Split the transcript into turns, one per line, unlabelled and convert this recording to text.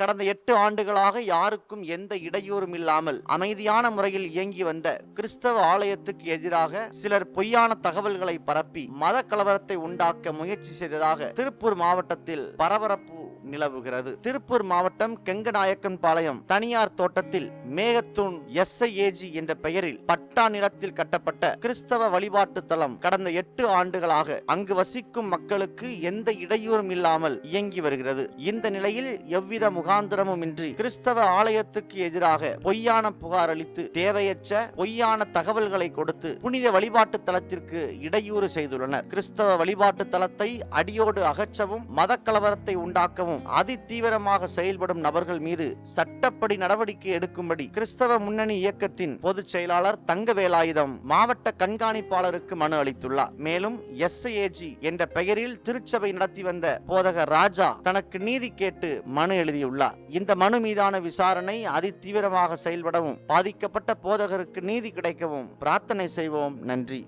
கடந்த 8 ஆண்டுகளாக யாருக்கும் எந்த இடையூறும் இல்லாமல் அமைதியான முறையில் இயங்கி வந்த கிறிஸ்தவ ஆலயத்துக்கு எதிராக சிலர் பொய்யான தகவல்களை பரப்பி மத கலவரத்தை உண்டாக்க முயற்சி செய்ததாக திருப்பூர் மாவட்டத்தில் பரபரப்பு நிலவுகிறது. திருப்பூர் மாவட்டம் கெங்கநாயக்கன்பாளையம் தனியார் தோட்டத்தில் மேகத்தூண் SIAG என்ற பெயரில் பட்டா நிலத்தில் கட்டப்பட்ட கிறிஸ்தவ வழிபாட்டு தலம் கடந்த 8 ஆண்டுகளாக அங்கு வசிக்கும் மக்களுக்கு எந்த இடையூறும் இல்லாமல் இயங்கி வருகிறது. இந்த நிலையில் எவ்வித முகாந்திரமும் இன்றி கிறிஸ்தவ ஆலயத்துக்கு எதிராக பொய்யான புகார் அளித்து தேவையற்ற பொய்யான தகவல்களை கொடுத்து புனித வழிபாட்டு தலத்திற்கு இடையூறு செய்துள்ளனர். கிறிஸ்தவ வழிபாட்டு தலத்தை அடியோடு அகற்றவும் மத கலவரத்தை உண்டாக்கவும் அதிதீவிரமாக செயல்படும் நபர்கள் மீது சட்டப்படி நடவடிக்கை எடுக்கும்படி கிறிஸ்தவ முன்னணி இயக்கத்தின் பொதுச் செயலாளர் தங்கவேலாயுதம் மாவட்ட கண்காணிப்பாளருக்கு மனு அளித்துள்ளார். மேலும் SIAG என்ற பெயரில் திருச்சபை நடத்தி வந்த போதகர் ராஜா தனக்கு நீதி கேட்டு மனு எழுதியுள்ளார். இந்த மனு மீதான விசாரணை அதிதீவிரமாக செயல்படவும் பாதிக்கப்பட்ட போதகருக்கு நீதி கிடைக்கவும் பிரார்த்தனை செய்வோம். நன்றி.